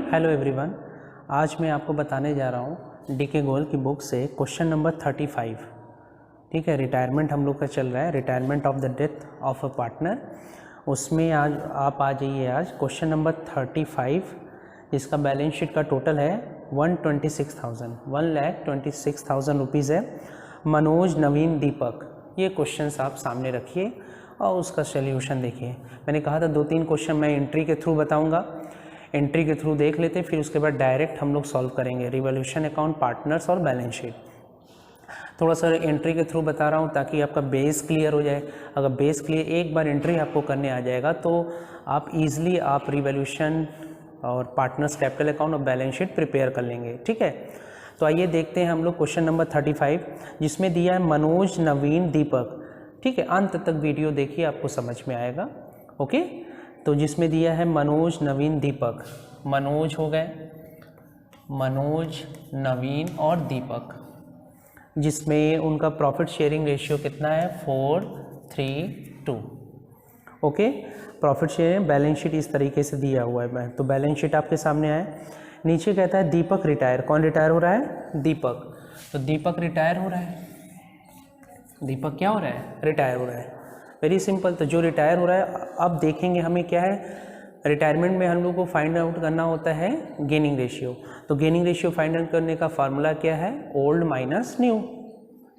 Hello everyone, आज मैं आपको बताने जा रहा हूँ डीके गोयल की बुक से क्वेश्चन नंबर 35। ठीक है, रिटायरमेंट हम लोग का चल रहा है, retirement of the death of a partner. उसमें आज आप आ जाइए आज क्वेश्चन नंबर 35, जिसका बैलेंस शीट का टोटल है 1,26,000 रुपीज़ है। मनोज, नवीन, दीपक, ये क्वेश्चंस आप सामने रखिए और उसका सोल्यूशन देखिए। मैंने कहा था 2-3 क्वेश्चन मैं एंट्री के थ्रू बताऊंगा, एंट्री के थ्रू देख लेते, फिर उसके बाद डायरेक्ट हम लोग सॉल्व करेंगे रिवॉल्यूशन अकाउंट, पार्टनर्स और बैलेंस शीट। थोड़ा सा एंट्री के थ्रू बता रहा हूँ ताकि आपका बेस क्लियर हो जाए। अगर बेस क्लियर, एक बार एंट्री आपको करने आ जाएगा तो आप इजीली आप रिवॉल्यूशन और पार्टनर्स, कैपिटल अकाउंट और बैलेंस शीट प्रिपेयर कर लेंगे। ठीक है, तो आइए देखते हैं हम लोग क्वेश्चन नंबर 35, जिसमें दिया है मनोज, नवीन, दीपक। ठीक है, अंत तक वीडियो देखिए, आपको समझ में आएगा। ओके, तो जिसमें दिया है मनोज, नवीन, दीपक। मनोज हो गए, मनोज, नवीन और दीपक, जिसमें उनका प्रॉफिट शेयरिंग रेशियो कितना है 4:3:2। Okay, profit sharing balance sheet इस तरीके से दिया हुआ है। मैं तो बैलेंस शीट आपके सामने आए, नीचे कहता है दीपक रिटायर। कौन रिटायर हो रहा है? दीपक। तो दीपक रिटायर हो रहा है, दीपक क्या हो रहा है? रिटायर हो रहा है। Very simple. तो जो रिटायर हो रहा है, अब देखेंगे हमें क्या है, रिटायरमेंट में हम लोग को फाइंड आउट करना होता है गेनिंग रेशियो। तो गेनिंग रेशियो फाइंड आउट करने का फार्मूला क्या है? Old minus new,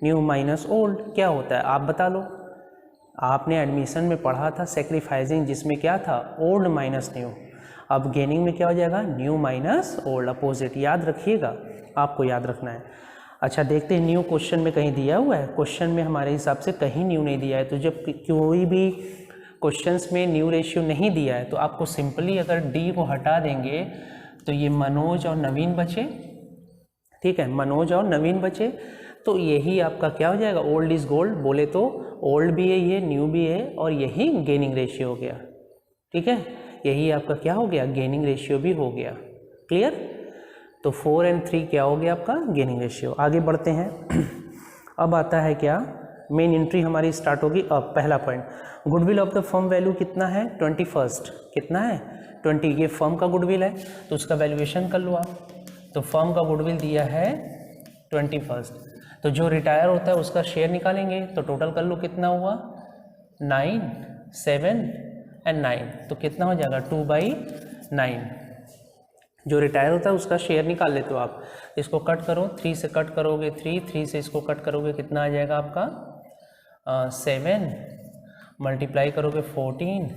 new minus old. क्या होता है आप बता लो, आपने एडमिशन में पढ़ा था सेक्रीफाइसिंग, जिसमें क्या था? Old minus new. अब गेनिंग में क्या हो जाएगा? New minus old, opposite. याद रखिएगा, आपको याद रखना है। अच्छा, देखते हैं न्यू क्वेश्चन में कहीं दिया हुआ है? क्वेश्चन में हमारे हिसाब से कहीं न्यू नहीं दिया है। तो जब कोई भी क्वेश्चंस में न्यू रेशियो नहीं दिया है तो आपको सिंपली अगर डी को हटा देंगे तो ये मनोज और नवीन बचे। ठीक है, मनोज और नवीन बचे, तो यही आपका क्या हो जाएगा? Old is gold. बोले तो ओल्ड भी है, ये न्यू भी है, और यही गेनिंग रेशियो हो गया। ठीक है, यही आपका क्या हो गया? गेनिंग रेशियो भी हो गया। क्लियर? तो 4 और 3 क्या हो गया आपका? Gaining ratio. आगे बढ़ते हैं। अब आता है क्या? मेन एंट्री हमारी स्टार्ट होगी। अब पहला point, goodwill of the firm value कितना है? 21st। कितना है? 20। ये फर्म का गुडविल है, तो उसका वैल्यूएशन कर लो आप। तो फर्म का गुडविल दिया है 21st। तो जो रिटायर होता है उसका शेयर निकालेंगे, तो टोटल कर लो कितना हुआ? 9, 7 एंड 9। तो कितना हो जाएगा? 2/9। जो रिटायर होता है उसका शेयर निकाल लेते हो आप। इसको कट करो, 3 से कट करोगे 3 से इसको कट करोगे, कितना आ जाएगा आपका? 7 मल्टीप्लाई करोगे 14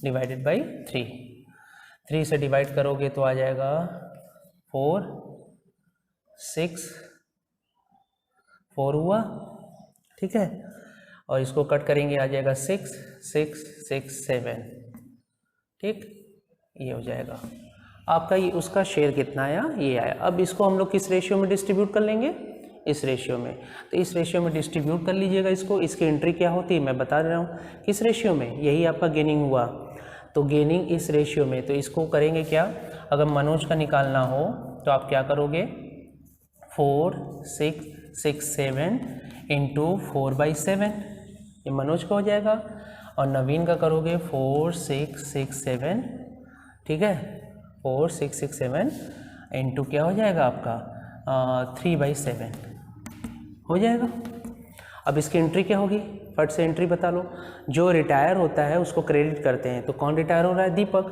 डिवाइडेड बाई 3 से डिवाइड करोगे तो आ जाएगा 4, 6, 4 हुआ। ठीक है, और इसको कट करेंगे आ जाएगा 6, 6, 6, 7। ठीक, ये हो जाएगा आपका। ये उसका शेयर कितना आया? ये आया। अब इसको हम लोग किस रेशियो में डिस्ट्रीब्यूट कर लेंगे? इस रेशियो में। तो इस रेशियो में डिस्ट्रीब्यूट कर लीजिएगा इसको। इसकी एंट्री क्या होती है मैं बता रहा हूँ। किस रेशियो में? यही आपका गेनिंग हुआ, तो गेनिंग इस रेशियो में। तो इसको करेंगे क्या? अगर मनोज का निकालना हो तो आप क्या करोगे? 4, 6, 6, 7 इंटू 4/7, ये मनोज का हो जाएगा। और नवीन का करोगे 4, 6, 6, 7। ठीक है, 4, 6, 6, 7 इंटू क्या हो जाएगा आपका? 3/7 हो जाएगा। अब इसकी एंट्री क्या होगी? फट से एंट्री बता लो। जो रिटायर होता है उसको क्रेडिट करते हैं, तो कौन रिटायर हो रहा है? दीपक।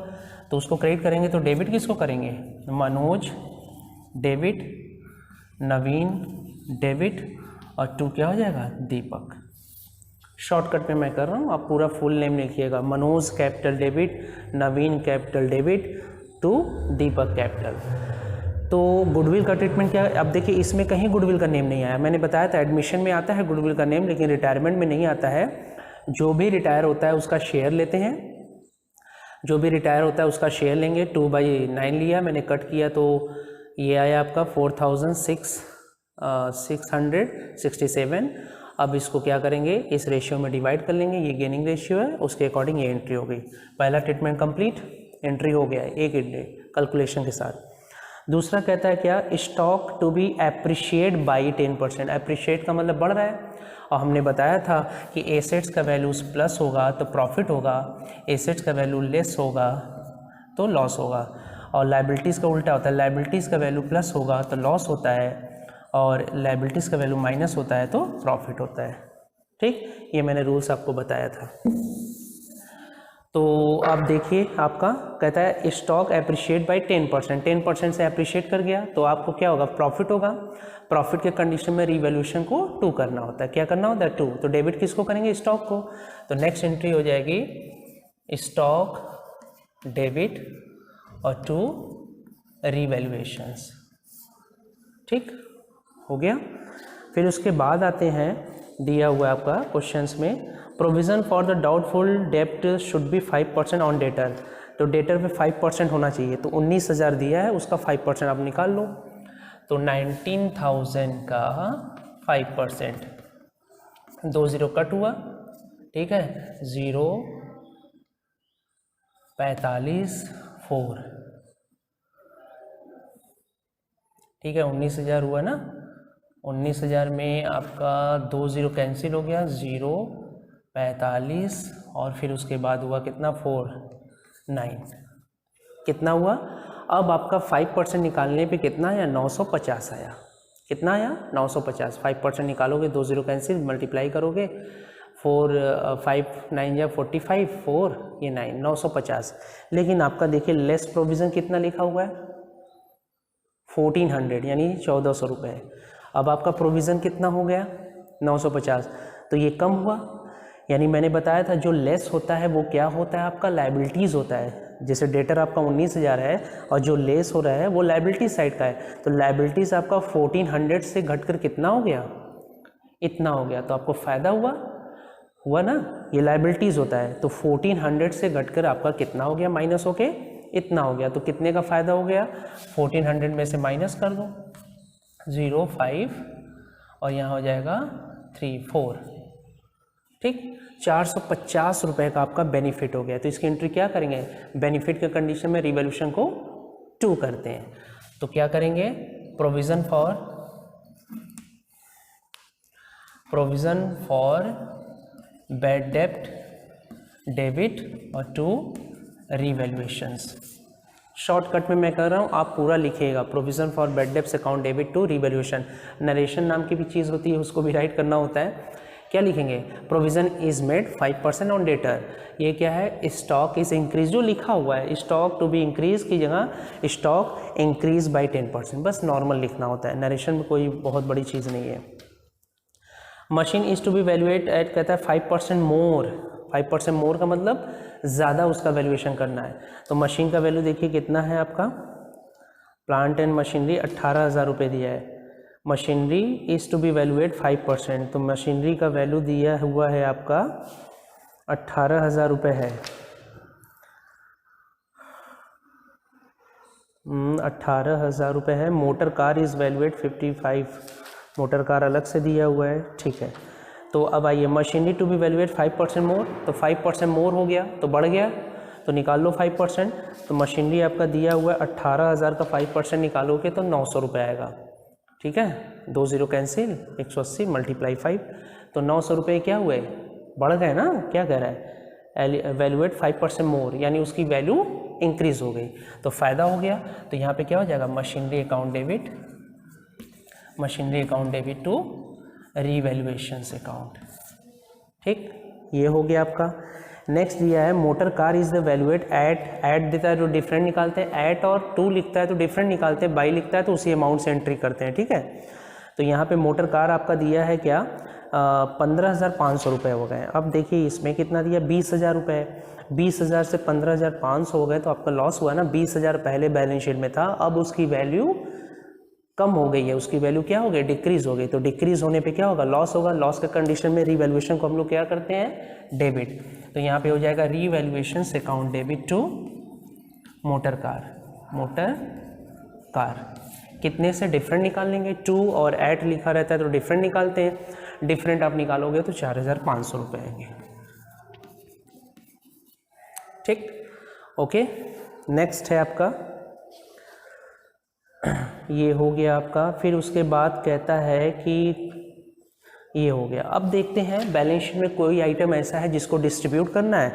तो उसको क्रेडिट करेंगे, तो डेबिट किसको करेंगे? मनोज डेबिट, नवीन डेबिट, और 2 क्या हो जाएगा? दीपक। शॉर्टकट में मैं कर रहा हूँ, आप पूरा फुल नेम लिखिएगा। Manoj capital debit, Naveen capital debit, to Deepak capital. तो गुडविल का ट्रीटमेंट क्या है? अब देखिए, इसमें कहीं गुडविल का नेम नहीं आया। मैंने बताया था एडमिशन में आता है गुडविल का नेम, लेकिन रिटायरमेंट में नहीं आता है। जो भी रिटायर होता है उसका शेयर लेते हैं, जो भी रिटायर होता है उसका शेयर लेंगे। 2/9 लिया मैंने, कट किया तो ये आया आपका 4,667। अब इसको क्या करेंगे? इस रेशियो में डिवाइड कर लेंगे। ये गेनिंग रेशियो है, उसके अकॉर्डिंग ये एंट्री हो गई। पहला ट्रीटमेंट कंप्लीट, एंट्री हो गया है एक कैलकुलेशन के साथ। दूसरा कहता है क्या? Stock to be appreciate by 10%। Appreciate का मतलब बढ़ रहा है, और हमने बताया था कि एसेट्स का वैल्यू प्लस होगा तो प्रॉफिट होगा, एसेट्स का वैल्यू लेस होगा तो लॉस होगा। और लाइबिलिटीज़ का उल्टा होता है, लाइबिलिटीज़ का वैल्यू प्लस होगा तो लॉस होता है और लाइबिलिटीज़ का वैल्यू माइनस होता है तो प्रॉफिट होता है। ठीक, ये मैंने रूल्स आपको बताया था। तो आप देखिए, आपका कहता है स्टॉक अप्रिशिएट बाय 10%, 10% से अप्रिशिएट कर गया तो आपको क्या होगा, प्रॉफिट होगा। प्रॉफिट के कंडीशन में रिवैल्यूएशन को 2 करना होता है। क्या करना होता है, 2। तो डेबिट किसको करेंगे, स्टॉक को। तो नेक्स्ट एंट्री हो जाएगी स्टॉक डेबिट और 2 रिवैल्यूएशंस। ठीक हो गया। फिर उसके बाद आते हैं, दिया हुआ है आपका क्वेश्चंस में, प्रोविज़न फॉर द डाउटफुल डेप्ट शुड बी 5% ऑन डेटर। तो डेटर पे 5% होना चाहिए, तो 19,000 दिया है, उसका 5% आप निकाल लो। तो 19,000 का 5%, 2 0 कट हुआ, ठीक है, 0 45 4, ठीक है, 19,000 हुआ ना। 19,000 में आपका 2 0 कैंसिल हो गया, 0 45 और फिर उसके बाद हुआ कितना, 4 9, कितना हुआ। अब आपका 5% निकालने पे कितना आया, 950 आया। कितना आया, 950। 5% निकालोगे, 2 0 कैंसिल, मल्टीप्लाई करोगे, 4 5 9 या 45, 4 ये 9, 950। लेकिन आपका देखिए लेस प्रोविज़न कितना लिखा हुआ है, 1400 यानी 1400 रुपये। अब आपका प्रोविज़न कितना हो गया, 950, तो ये कम हुआ। यानी मैंने बताया था जो लेस होता है वो क्या होता है, आपका लाइबिलिटीज़ होता है। जैसे डेटर आपका 19,000 है और जो लेस हो रहा है वो लाइबिलिटी साइड का है, तो लाइबिलिटीज़ आपका 1400 से घटकर कितना हो गया, इतना हो गया। तो आपको फ़ायदा हुआ ना, ये लाइबिलिटीज़ होता है। तो 1400 से घटकर आपका कितना हो गया, माइनस होके इतना हो गया। तो कितने का फ़ायदा हो गया, 1400 में से माइनस कर दो, 0 5 और यहाँ हो जाएगा 3 4, ठीक, 450 रुपये का आपका बेनिफिट हो गया। तो इसकी एंट्री क्या करेंगे, बेनिफिट के कंडीशन में रिवैल्यूएशन को 2 करते हैं। तो क्या करेंगे, प्रोविज़न फॉर बैड डेब्ट डेबिट और 2 रिवैल्यूएशंस। शॉर्टकट में मैं कर रहा हूँ, आप पूरा लिखिएगा, provision for bad debts account debit 2 revaluation. Narration नाम की भी चीज़ होती है, उसको भी राइट करना होता है। क्या लिखेंगे, provision is made 5% on debtor. ये क्या है, स्टॉक इज़ इंक्रीज, जो लिखा हुआ है स्टॉक टू बी इंक्रीज की जगह स्टॉक इंक्रीज बाय 10%, बस नॉर्मल लिखना होता है। नरेशन में कोई बहुत बड़ी चीज़ नहीं है। Machine is to be valued at, कहता है 5% मोर। 5% मोर का मतलब ज़्यादा उसका वैल्यूएशन करना है। तो मशीन का वैल्यू देखिए कितना है आपका, प्लांट एंड मशीनरी 18,000 रुपये दिया है। Machinery is to be valued 5%, तो मशीनरी का वैल्यू दिया हुआ है आपका 18,000 रुपये है। 18,000 रुपये है। Motor car is valuate 55, motor car अलग से दिया हुआ है, ठीक है। तो अब आइए, मशीनरी टू बी वैल्यूएट 5% मोर, तो 5% मोर हो गया तो बढ़ गया, तो निकाल लो 5%। तो मशीनरी आपका दिया हुआ है 18,000 का 5% निकालोगे तो 900 रुपये आएगा, ठीक है, 2 0 कैंसिल, 180 मल्टीप्लाई 5, तो 900 रुपये क्या हुए, बढ़ गए ना। क्या कह रहा है, वैल्यूएट 5% मोर, यानी उसकी वैल्यू इंक्रीज़ हो गई, तो फ़ायदा हो गया। तो यहाँ पे क्या हो जाएगा, machinery account debit to revaluations account, ठीक, ये हो गया आपका। नेक्स्ट दिया है, motor car is the valuate at देता है तो डिफरेंट निकालते हैं, एट और 2 लिखता है तो डिफरेंट निकालते हैं, बाई लिखता है तो उसी अमाउंट से एंट्री करते हैं, ठीक है। तो यहाँ पे मोटर कार आपका दिया है क्या, 15,500 रुपये हो गए। अब देखिए इसमें कितना दिया, 20,000 रुपये। 20,000 से 15,500 हो गए तो आपका लॉस हुआ ना। 20,000 पहले बैलेंस शीट में था, अब उसकी वैल्यू कम हो गई है, उसकी वैल्यू क्या हो गई, डिक्रीज़ हो गई। तो डिक्रीज़ होने पे क्या होगा, लॉस होगा। लॉस के कंडीशन में रीवैल्यूएशन को हम लोग क्या करते हैं, डेबिट। तो यहाँ पे हो जाएगा revaluation account debit to motor car. कितने से डिफरेंट निकाल लेंगे, 2 और 8 लिखा रहता है तो डिफरेंट निकालते हैं। डिफरेंट आप निकालोगे तो 4,500 रुपये आएंगे, ठीक, ओके। नेक्स्ट है आपका, ये हो गया आपका। फिर उसके बाद कहता है कि ये हो गया। अब देखते हैं बैलेंस शीट में कोई आइटम ऐसा है जिसको डिस्ट्रीब्यूट करना है,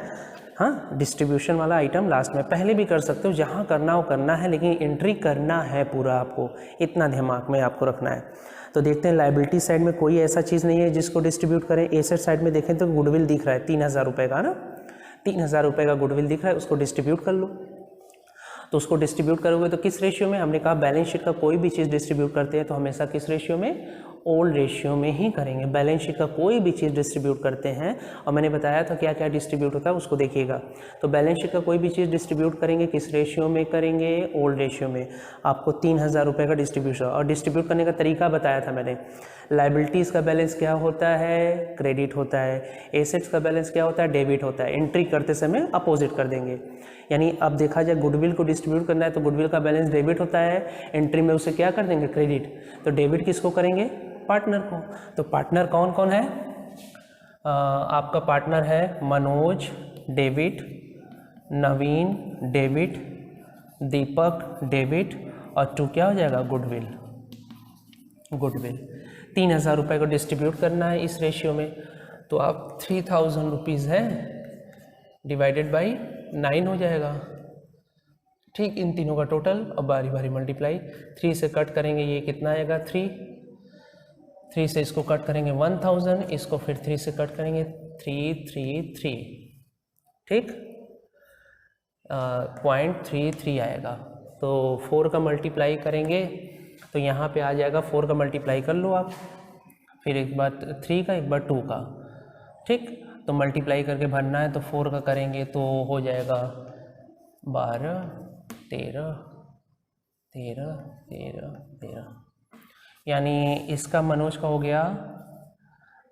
हाँ, डिस्ट्रीब्यूशन वाला आइटम लास्ट में, पहले भी कर सकते हो, जहाँ करना हो करना है, लेकिन एंट्री करना है पूरा, आपको इतना दिमाग में आपको रखना है। तो देखते हैं लाइबिलिटी साइड में कोई ऐसा चीज़ नहीं है जिसको डिस्ट्रीब्यूट करें। एसेट साइड में देखें तो गुडविल दिख रहा है 3000 रुपये का ना, 3000 रुपये का गुडविल दिख रहा है, उसको डिस्ट्रीब्यूट कर लो। तो उसको डिस्ट्रीब्यूट करोगे तो किस रेशियो में, हमने कहा बैलेंस शीट का कोई भी चीज़ डिस्ट्रीब्यूट करते हैं तो हमेशा किस रेशियो में, ओल्ड रेशियो में ही करेंगे। बैलेंस शीट का कोई भी चीज़ डिस्ट्रीब्यूट करते हैं, और मैंने बताया था क्या क्या डिस्ट्रीब्यूट होता है, उसको देखिएगा। तो बैलेंस शीट का कोई भी चीज़ डिस्ट्रीब्यूट करेंगे किस रेशियो में करेंगे, ओल्ड रेशियो में। आपको 3000 रुपये का डिस्ट्रीब्यूशन, और डिस्ट्रीब्यूट करने का तरीका बताया था मैंने। लाइबिलिटीज़ का बैलेंस क्या होता है, क्रेडिट होता है। एसेट्स का बैलेंस क्या होता है, डेबिट होता है। एंट्री करते समय अपोजिट कर देंगे। यानी अब देखा जाए गुडविल को डिस्ट्रीब्यूट करना है तो गुडविल का बैलेंस डेबिट होता है, एंट्री में उसे क्या कर देंगे, क्रेडिट। तो डेबिट किसको करेंगे, पार्टनर को। तो पार्टनर कौन कौन है, आपका पार्टनर है Manoj debit, Naveen debit, Deepak debit, और टू क्या हो जाएगा, गुडविल। गुडविल 3000 रुपये को डिस्ट्रीब्यूट करना है इस रेशियो में। तो आप 3000 रुपीज़ है डिवाइडेड बाई 9 हो जाएगा, ठीक। इन तीनों का टोटल, अब बारी बारी मल्टीप्लाई। 3 से कट करेंगे, ये कितना आएगा, 3 से इसको कट करेंगे 1000, इसको फिर 3 से कट करेंगे 333, ठीक, 0.33 आएगा। तो 4 का मल्टीप्लाई करेंगे तो यहाँ पे आ जाएगा, 4 का मल्टीप्लाई कर लो आप, फिर एक बार 3 का, एक बार 2 का, ठीक। तो मल्टीप्लाई करके भरना है, तो 4 का करेंगे तो हो जाएगा 12, 13, 13, 13, 13, यानी इसका मनोज का हो गया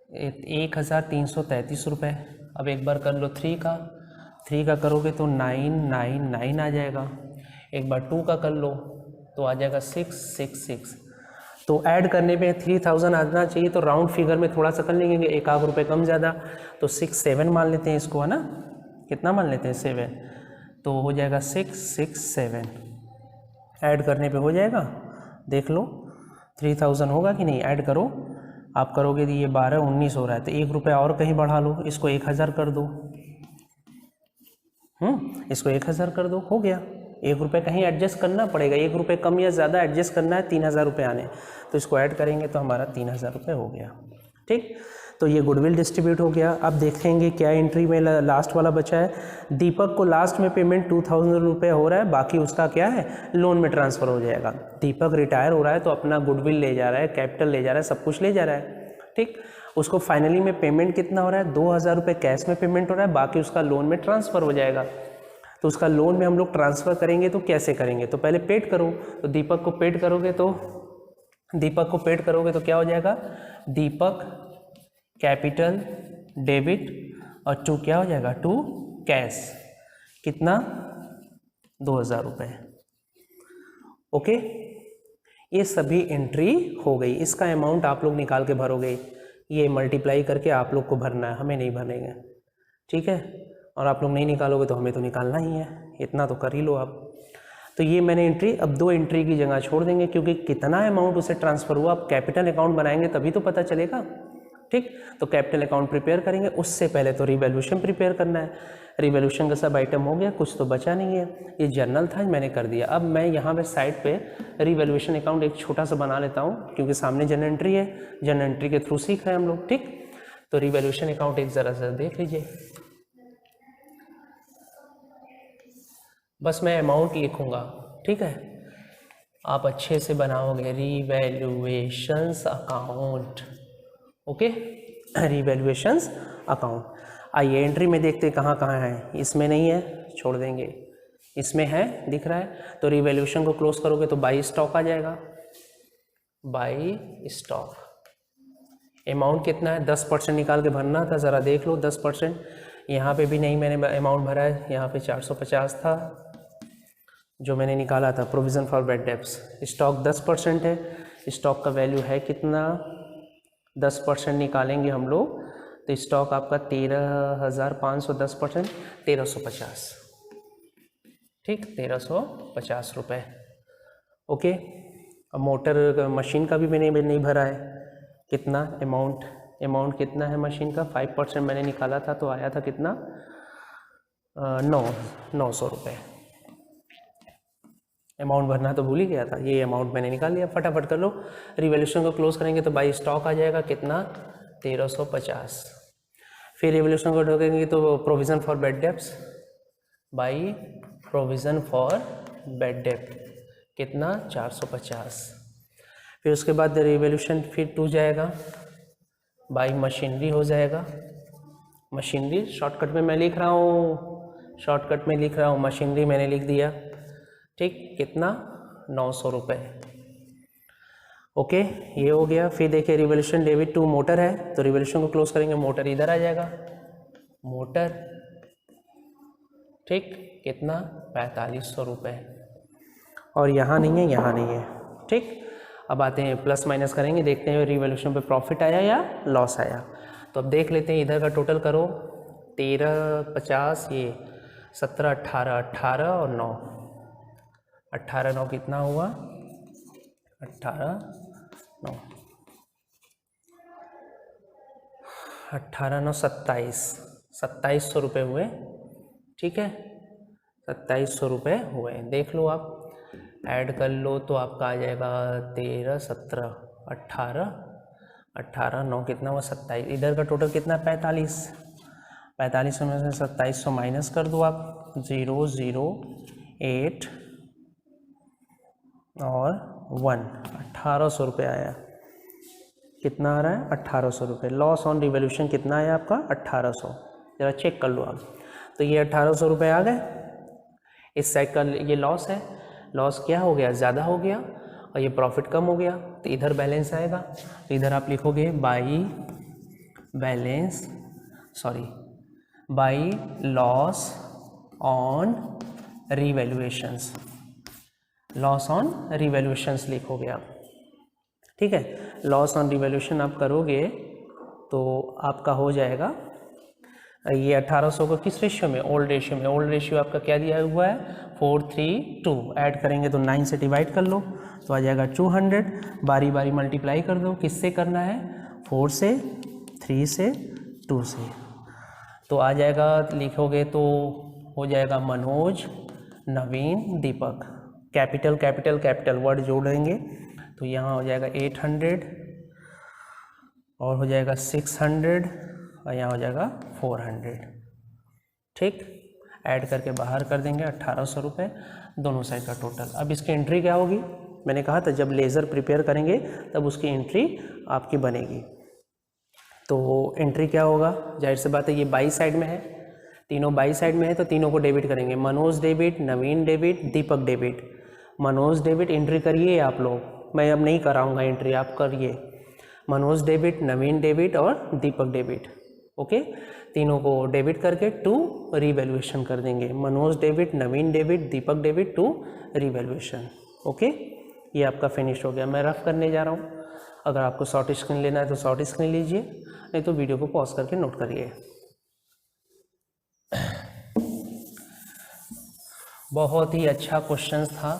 1333 रुपये। अब एक बार कर लो 3 का करोगे तो 999 आ जाएगा। एक बार 2 का कर लो तो आ जाएगा 666। तो ऐड करने पे 3000 आना चाहिए, तो राउंड फिगर में थोड़ा सा कर लेंगे, एक आध रुपये कम ज़्यादा, तो 67 मान लेते हैं इसको, है ना। कितना मान लेते हैं, 7, तो हो जाएगा 667। ऐड करने पे हो जाएगा, देख लो 3000 होगा कि नहीं, ऐड करो। आप करोगे तो ये 12, 19 हो रहा है, तो 1 रुपया और कहीं बढ़ा लो, इसको 1000 कर दो। इसको 1000 कर दो, हो गया। 1 रुपये कहीं एडजस्ट करना पड़ेगा, 1 रुपये कम या ज़्यादा एडजस्ट करना है, 3000 रुपये आने, तो इसको ऐड करेंगे तो हमारा 3000 रुपये हो गया, ठीक। तो ये गुडविल डिस्ट्रीब्यूट हो गया। अब देखेंगे क्या एंट्री में लास्ट वाला बचा है। दीपक को लास्ट में पेमेंट 2000 रुपये हो रहा है, बाकी उसका क्या है, लोन में ट्रांसफ़र हो जाएगा। दीपक रिटायर हो रहा है तो अपना गुडविल ले जा रहा है, कैपिटल ले जा रहा है, सब कुछ ले जा रहा है, ठीक। उसको फाइनली में पेमेंट कितना हो रहा है, 2000 रुपये कैश में पेमेंट हो रहा है, बाकी उसका लोन में ट्रांसफ़र हो जाएगा। तो उसका लोन में हम लोग ट्रांसफ़र करेंगे तो कैसे करेंगे, तो पहले पेड करो। तो दीपक को पेड करोगे तो क्या हो जाएगा, दीपक कैपिटल डेबिट, और 2 क्या हो जाएगा, 2 कैश, कितना, 2000 रुपये। ओके, ये सभी एंट्री हो गई। इसका अमाउंट आप लोग निकाल के भरोगे, ये मल्टीप्लाई करके आप लोग को भरना है, हमें नहीं भरेंगे, ठीक है। और आप लोग नहीं निकालोगे तो हमें तो निकालना ही है, इतना तो कर ही लो आप। तो ये मैंने एंट्री, अब 2 एंट्री की जगह छोड़ देंगे, क्योंकि कितना अमाउंट उसे ट्रांसफ़र हुआ, आप कैपिटल अकाउंट बनाएंगे तभी तो पता चलेगा, ठीक। तो कैपिटल अकाउंट प्रिपेयर करेंगे, उससे पहले तो रिवैल्यूएशन प्रिपेयर करना है। रिवैल्यूएशन का सब आइटम हो गया, कुछ तो बचा नहीं है। ये जर्नल था, मैंने कर दिया। अब मैं यहाँ पे साइड पे रिवैल्यूएशन अकाउंट एक छोटा सा बना लेता हूँ, क्योंकि सामने जर्नल एंट्री है, जर्नल एंट्री के थ्रू सीख रहे हैं हम लोग, ठीक। तो रिवैल्यूएशन अकाउंट एक ज़रा सा देख लीजिए। बस मैं अमाउंट लिखूँगा, ठीक है, आप अच्छे से बनाओगे। रिवैल्यूएशंस अकाउंट, ओके, रिवैल्यूएशंस अकाउंट। आइए एंट्री में देखते कहाँ कहाँ है। इसमें नहीं है, छोड़ देंगे, इसमें है, दिख रहा है। तो रिवैल्यूएशन को क्लोज करोगे तो बाई स्टॉक आ जाएगा, बाई स्टॉक। अमाउंट कितना है, 10% निकाल के भरना था, ज़रा देख लो 10%। यहाँ पे भी नहीं मैंने अमाउंट भरा है, यहाँ पे 450 था जो मैंने निकाला था, provision for bad debts. Stock 10% है, स्टॉक का वैल्यू है कितना, 10% निकालेंगे हम लोग तो स्टॉक आपका 13,500, 10% 1350, ठीक, 1350 रुपये, ओके। अब मोटर मशीन का भी मैंने नहीं भरा है, कितना अमाउंट कितना है मशीन का, 5% मैंने निकाला था तो आया था कितना, 900 रुपये। अमाउंट भरना तो भूल ही गया था, ये अमाउंट मैंने निकाल लिया। फटाफट कर लो। रिवैल्यूएशन को क्लोज करेंगे तो बाई स्टॉक आ जाएगा कितना, 1350। फिर रिवैल्यूएशन को ढोकेंगे तो provision for bad debts, by provision for bad डेब्ट कितना, 450। फिर उसके बाद रिवैल्यूएशन फिर 2 जाएगा, बाई मशीनरी हो जाएगा। मशीनरी शॉर्टकट में मैं लिख रहा हूँ, शॉर्टकट में लिख रहा हूँ, मशीनरी मैंने लिख दिया, ठीक, कितना, 900 रुपये। ओके, ये हो गया। फिर देखिए रिवैल्यूएशन डेबिट टू मोटर है, तो रिवैल्यूएशन को क्लोज करेंगे, मोटर इधर आ जाएगा, मोटर, ठीक, कितना, 4500 रुपये। और यहाँ नहीं है, यहाँ नहीं है, ठीक। अब आते हैं प्लस माइनस करेंगे, देखते हैं रिवैल्यूएशन पे प्रॉफिट आया या लॉस आया। तो अब देख लेते हैं, इधर का टोटल करो, 1350, ये 17, 18, 18 और 9, 18 9 कितना हुआ, 18 9, 18 9 27, 2700 रुपये हुए, ठीक है, 2700 रुपये हुए। देख लो आप, ऐड कर लो तो आपका आ जाएगा 13 17 18, 18 9 कितना हुआ, 27। इधर का टोटल कितना, 45, 45 में से 2700 माइनस कर दो आप, 0 0 8 और 1, 1800 रुपये आया। कितना आ रहा है, 1800 रुपये। लॉस ऑन रिवैल्यूएशन कितना आया आपका, 1800। ज़रा चेक कर लो आप। तो ये 1800 रुपये आ गए। इस साइड का ये लॉस है, लॉस क्या हो गया, ज़्यादा हो गया, और ये प्रॉफिट कम हो गया, तो इधर बैलेंस आएगा। तो इधर आप लिखोगे by balance, sorry, by loss on revaluations, loss on revaluations लिखोगे आप, ठीक है। लॉस ऑन रिवैल्यूएशन आप करोगे तो आपका हो जाएगा ये 1800 को किस रेशियो में, ओल्ड रेशियो में। ओल्ड रेशियो आपका क्या दिया हुआ है, 432। ऐड करेंगे तो 9 से डिवाइड कर लो तो आ जाएगा 200। बारी बारी मल्टीप्लाई कर दो, किससे करना है, 4 से, 3 से, 2 से, तो आ जाएगा, लिखोगे तो हो जाएगा मनोज नवीन दीपक, कैपिटल कैपिटल कैपिटल वर्ड जोड़ेंगे तो यहाँ हो जाएगा 800 और हो जाएगा 600 और यहाँ हो जाएगा 400, ठीक। ऐड करके बाहर कर देंगे 1800 रुपये दोनों साइड का टोटल। अब इसकी एंट्री क्या होगी, मैंने कहा था जब लेज़र प्रिपेयर करेंगे तब उसकी एंट्री आपकी बनेगी। तो एंट्री क्या होगा, जाहिर सी बात है ये बाई साइड में है, तीनों बाई साइड में है तो तीनों को डेबिट करेंगे। Manoj debit, Naveen debit, Deepak debit. Manoj debit entry करिए आप लोग, मैं अब नहीं कराऊंगा एंट्री, आप करिए। मनोज डेबिट, नवीन डेबिट और दीपक डेबिट, ओके। तीनों को डेबिट करके टू रिवैल्यूएशन कर देंगे। Manoj debit, Naveen debit, Deepak debit to revaluation, okay. ये आपका फिनिश हो गया। मैं रफ करने जा रहा हूँ, अगर आपको शॉर्ट स्क्रीन लेना है तो शॉर्ट स्क्रीन लीजिए, नहीं तो वीडियो को पॉज करके नोट करिए। बहुत ही अच्छा क्वेश्चन था,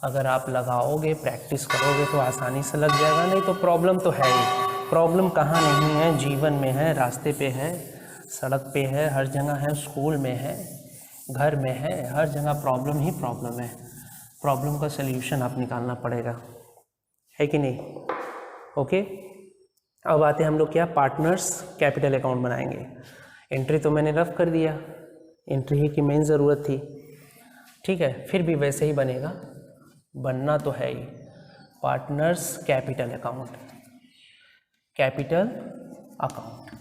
अगर आप लगाओगे, प्रैक्टिस करोगे तो आसानी से लग जाएगा, नहीं तो प्रॉब्लम तो है ही। प्रॉब्लम कहाँ नहीं है, जीवन में है, रास्ते पे है, सड़क पे है, हर जगह है, स्कूल में है, घर में है, हर जगह प्रॉब्लम ही प्रॉब्लम है। प्रॉब्लम का सल्यूशन आप निकालना पड़ेगा, है कि नहीं, ओके। अब आते हैं हम लोग क्या, पार्टनर्स कैपिटल अकाउंट बनाएंगे। एंट्री तो मैंने रफ कर दिया, एंट्री ही की मेन ज़रूरत थी, ठीक है। फिर भी वैसे ही बनेगा, बनना तो है ही। Partners capital account, capital account,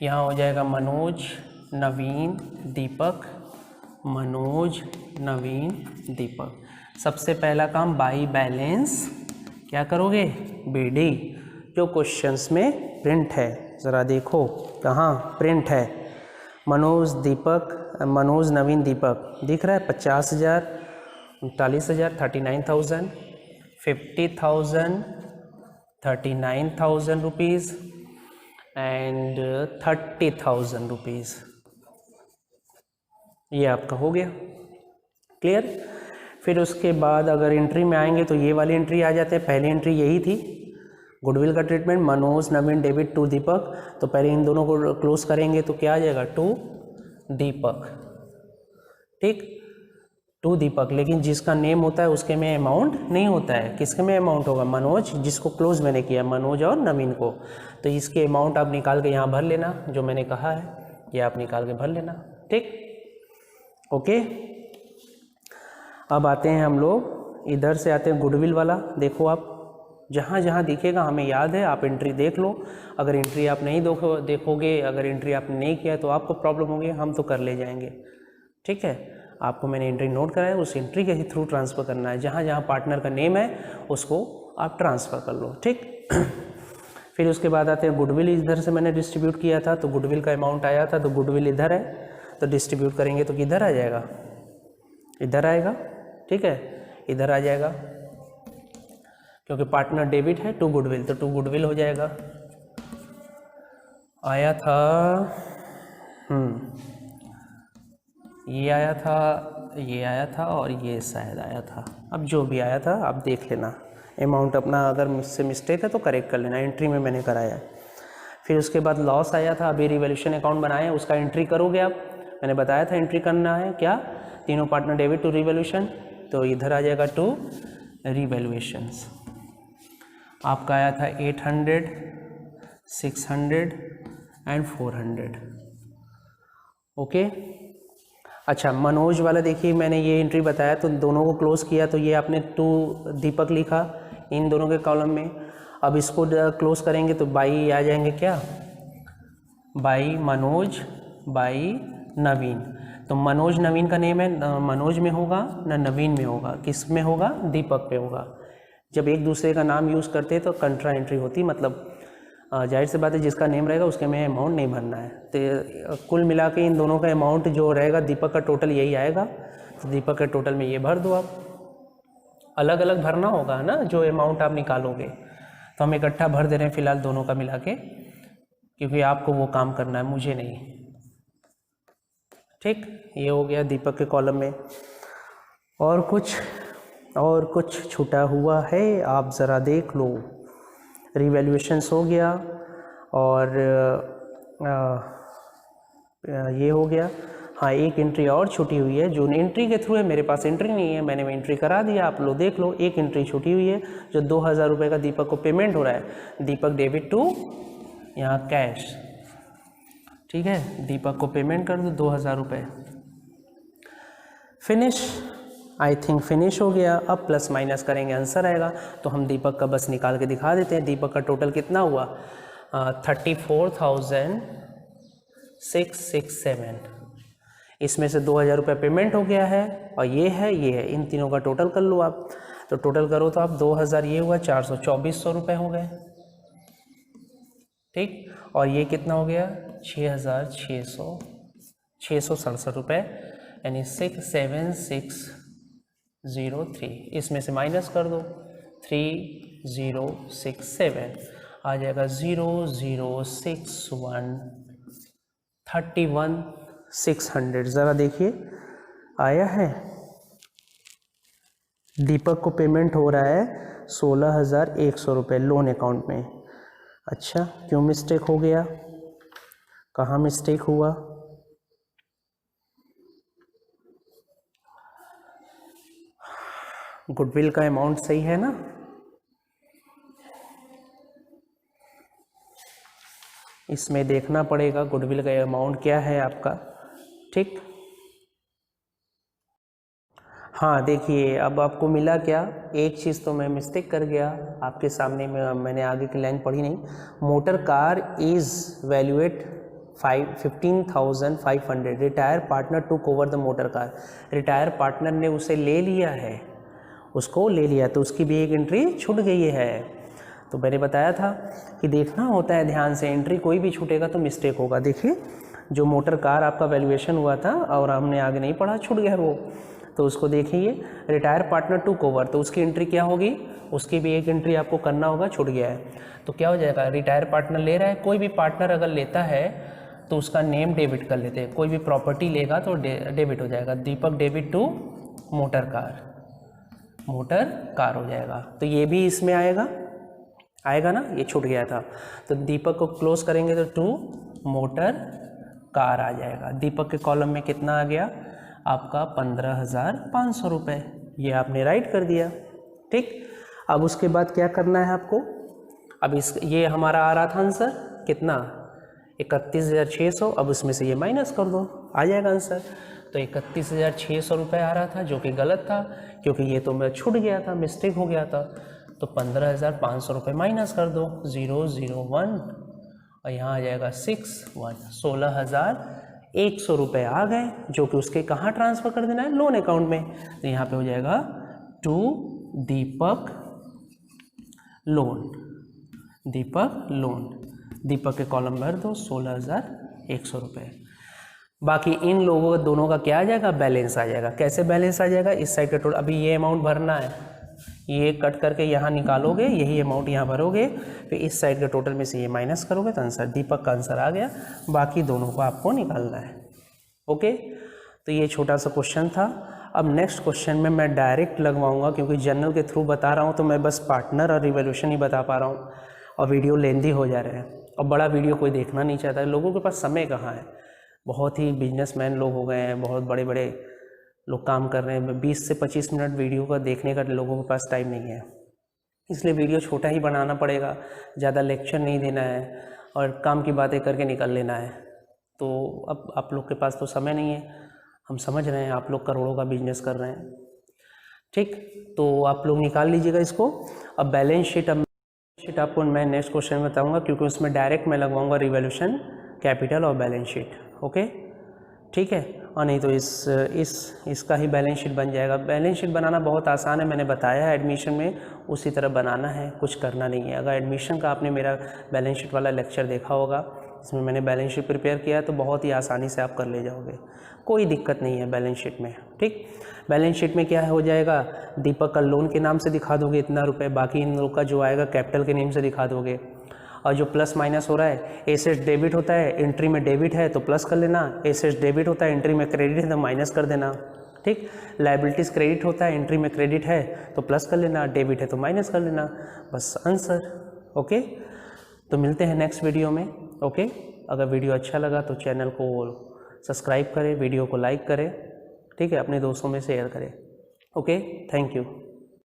यहाँ हो जाएगा मनोज नवीन दीपक, मनोज नवीन दीपक। सबसे पहला काम बाई बैलेंस क्या करोगे, बीडी, जो क्वेश्चंस में प्रिंट है, ज़रा देखो कहाँ प्रिंट है। मनोज दीपक, मनोज नवीन दीपक दिख रहा है, 50,000, 39,000, 39,000, 50,000, 39,000 रुपीज़ एंड 30,000 रुपीज़। ये आपका हो गया, क्लियर। फिर उसके बाद अगर एंट्री में आएंगे तो ये वाली एंट्री आ जाते हैं। पहली एंट्री यही थी, गुडविल का treatment, Manoj Naveen debit to Deepak. तो पहले इन दोनों को क्लोज करेंगे तो क्या आ जाएगा, टू दीपक, ठीक, टू दीपक। लेकिन जिसका नेम होता है उसके में अमाउंट नहीं होता है, किसके में अमाउंट होगा, मनोज, जिसको क्लोज मैंने किया मनोज और नवीन को। तो इसके अमाउंट आप निकाल के यहाँ भर लेना, जो मैंने कहा है ये आप निकाल के भर लेना, ठीक, ओके। अब आते हैं हम लोग, इधर से आते हैं गुडविल वाला। देखो आप जहाँ जहाँ दिखेगा हमें याद है, आप एंट्री देख लो। अगर एंट्री आप नहीं देखोगे, अगर एंट्री आपने नहीं किया तो आपको प्रॉब्लम होगी, हम तो कर ले जाएंगे, ठीक है। आपको मैंने एंट्री नोट कराया, उस एंट्री के ही थ्रू ट्रांसफ़र करना है। जहाँ जहाँ पार्टनर का नेम है उसको आप ट्रांसफ़र कर लो, ठीक। फिर उसके बाद आते हैं गुडविल। इधर से मैंने डिस्ट्रीब्यूट किया था तो गुडविल का अमाउंट आया था, तो गुडविल इधर है, तो डिस्ट्रीब्यूट करेंगे तो किधर आ जाएगा, इधर आएगा, ठीक है, इधर आ जाएगा, क्योंकि पार्टनर डेबिट है टू गुडविल, तो टू गुडविल हो जाएगा। आया था ये आया था, ये आया था और ये शायद आया था। अब जो भी आया था आप देख लेना, अमाउंट अपना अगर मुझसे मिस्टेक है तो करेक्ट कर लेना, एंट्री में मैंने कराया है। फिर उसके बाद लॉस आया था, अभी रिवैल्यूएशन अकाउंट बनाए, उसका एंट्री करोगे आप, मैंने बताया था एंट्री करना है क्या, तीनों पार्टनर डेबिट टू रिवैल्यूएशन, तो इधर आ जाएगा टू रिवैल्यूएशंस। आपका आया था 800, 600 एंड 400, ओके। अच्छा, मनोज वाला देखिए, मैंने ये एंट्री बताया तो दोनों को क्लोज किया, तो ये आपने टू दीपक लिखा इन दोनों के कॉलम में। अब इसको क्लोज करेंगे तो बाई आ जाएंगे क्या, बाई मनोज, बाई नवीन। तो मनोज नवीन का नेम है, मनोज में होगा ना नवीन में होगा, किस में होगा, दीपक पे होगा। जब एक दूसरे का नाम यूज़ करते हैं तो कंट्रा एंट्री होती, मतलब जाहिर सी बात है जिसका नेम रहेगा उसके में अमाउंट नहीं भरना है। तो कुल मिला के इन दोनों का अमाउंट जो रहेगा, दीपक का टोटल यही आएगा, तो दीपक के टोटल में ये भर दो आप। अलग अलग भरना होगा ना जो अमाउंट आप निकालोगे, तो हम इकट्ठा भर दे रहे हैं फिलहाल दोनों का मिला के, क्योंकि आपको वो काम करना है, मुझे नहीं, ठीक। ये हो गया दीपक के कॉलम में। और कुछ छूटा हुआ है, आप ज़रा देख लो। रिवैल्यूएशंस हो गया और ये हो गया। हाँ, एक एंट्री और छूटी हुई है, जो एंट्री के थ्रू है, मेरे पास एंट्री नहीं है, मैंने एंट्री करा दिया, आप लोग देख लो। एक एंट्री छूटी हुई है जो 2000 रुपये का दीपक को पेमेंट हो रहा है, दीपक डेबिट टू यहाँ कैश, ठीक है, दीपक को पेमेंट कर दो 2000 रुपये। फिनिश, आई थिंक फिनिश हो गया। अब प्लस माइनस करेंगे, आंसर आएगा, तो हम दीपक का बस निकाल के दिखा देते हैं। दीपक का टोटल कितना हुआ, 34,667। इसमें से 2000 रुपये पेमेंट हो गया है, और ये है, इन तीनों का टोटल कर लो आप। तो टोटल करो तो आप 2000, ये हुआ 424 रुपये हो गए, ठीक। और ये कितना हो गया, 6,667 रुपये, यानी 67603। इसमें से माइनस कर दो, 3067 आ जाएगा, 006131,600। ज़रा देखिए आया है, दीपक को पेमेंट हो रहा है 16,100 रुपये लोन अकाउंट में। अच्छा, क्यों मिस्टेक हो गया, कहाँ मिस्टेक हुआ, गुडविल का अमाउंट सही है ना, इसमें देखना पड़ेगा गुडविल का अमाउंट क्या है आपका, ठीक। हाँ देखिए, अब आपको मिला क्या, एक चीज़ तो मैं मिस्टेक कर गया आपके सामने में, मैंने आगे की लाइन पढ़ी नहीं। Motor car is valuate 15,500, retire partner took over the motor car. Retire partner ने उसे ले लिया है, उसको ले लिया, तो उसकी भी एक एंट्री छूट गई है। तो मैंने बताया था कि देखना होता है ध्यान से, एंट्री कोई भी छूटेगा तो मिस्टेक होगा। देखिए, जो मोटर कार आपका वैल्यूएशन हुआ था और हमने आगे नहीं पढ़ा, छूट गया वो, तो उसको देखिए, रिटायर पार्टनर टुक ओवर, तो उसकी एंट्री क्या होगी, उसकी भी एक एंट्री आपको करना होगा, छूट गया है। तो क्या हो जाएगा, रिटायर पार्टनर ले रहा है, कोई भी पार्टनर अगर लेता है तो उसका नेम डेबिट कर लेते हैं, कोई भी प्रॉपर्टी लेगा तो डेबिट हो जाएगा। दीपक डेबिट टू मोटर कार हो जाएगा। तो ये भी इसमें आएगा ना, ये छूट गया था। तो दीपक को क्लोज करेंगे तो 2 मोटर कार आ जाएगा। दीपक के कॉलम में कितना आ गया आपका 15,500 रुपये, ये आपने राइट कर दिया। ठीक, अब उसके बाद क्या करना है आपको, अब ये हमारा आ रहा था आंसर कितना 31,600, अब उसमें से ये माइनस कर दो, आ जाएगा आंसर। तो 31,600 रुपये आ रहा था, जो कि गलत था क्योंकि ये तो मैं छूट गया था, मिस्टेक हो गया था। तो 15,500 रुपये माइनस कर दो, 001 और यहाँ आ जाएगा 61, 16,100 रुपये आ गए, जो कि उसके कहाँ ट्रांसफ़र कर देना है, लोन अकाउंट में। तो यहाँ पे हो जाएगा टू दीपक लोन, दीपक के कॉलम भर दो 16,100 रुपये। बाकी इन लोगों का दोनों का क्या आ जाएगा, बैलेंस आ जाएगा। कैसे बैलेंस आ जाएगा, इस साइड का टोटल, अभी ये अमाउंट भरना है, ये कट करके यहाँ निकालोगे, यही अमाउंट यहाँ भरोगे, फिर इस साइड के टोटल में से ये माइनस करोगे तो आंसर दीपक का आंसर आ गया। बाकी दोनों को आपको निकालना है। ओके, तो ये छोटा सा क्वेश्चन था। अब नेक्स्ट क्वेश्चन में मैं डायरेक्ट लगवाऊंगा, क्योंकि जनरल के थ्रू बता रहा हूँ तो मैं बस पार्टनर और रिवोल्यूशन ही बता पा रहा हूँ और वीडियो लेंदी हो जा रहे हैं, और बड़ा वीडियो कोई देखना नहीं चाहता है। लोगों के पास समय कहाँ है, बहुत ही बिजनेसमैन लोग हो गए हैं, बहुत बड़े बड़े लोग काम कर रहे हैं, 20 से 25 मिनट वीडियो का देखने का लोगों के पास टाइम नहीं है, इसलिए वीडियो छोटा ही बनाना पड़ेगा, ज़्यादा लेक्चर नहीं देना है और काम की बातें करके निकल लेना है। तो अब आप लोग के पास तो समय नहीं है, हम समझ रहे हैं, आप लोग करोड़ों का बिजनेस कर रहे हैं। ठीक, तो आप लोग निकाल लीजिएगा इसको। अब बैलेंस शीट आपको मैं नेक्स्ट क्वेश्चन में बताऊँगा, क्योंकि उसमें डायरेक्ट मैं लगवाऊँगा रिवोल्यूशन, कैपिटल और बैलेंस शीट। ओके, ठीक है, और नहीं तो इसका ही बैलेंस शीट बन जाएगा। बैलेंस शीट बनाना बहुत आसान है, मैंने बताया है एडमिशन में, उसी तरह बनाना है, कुछ करना नहीं है। अगर एडमिशन का आपने मेरा बैलेंस शीट वाला लेक्चर देखा होगा, इसमें मैंने बैलेंस शीट प्रिपेयर किया है, तो बहुत ही आसानी से आप कर ले जाओगे, कोई दिक्कत नहीं है बैलेंस शीट में। ठीक, बैलेंस शीट में क्या हो जाएगा, दीपक का लोन के नाम से दिखा दोगे इतना रुपये, बाकी इन लोग का जो आएगा कैपिटल के नेम से दिखा दोगे। और जो प्लस माइनस हो रहा है, एसेट्स डेबिट होता है, एंट्री में डेबिट है तो प्लस कर लेना, एसेट्स डेबिट होता है, एंट्री में क्रेडिट है तो माइनस कर देना। ठीक, लायबिलिटीज़ क्रेडिट होता है, एंट्री में क्रेडिट है तो प्लस कर लेना, डेबिट है तो माइनस कर लेना, बस आंसर। ओके, तो मिलते हैं नेक्स्ट वीडियो में। ओके, अगर वीडियो अच्छा लगा तो चैनल को सब्सक्राइब करें, वीडियो को लाइक करें, ठीक है, अपने दोस्तों में शेयर करें। Okay, thank you.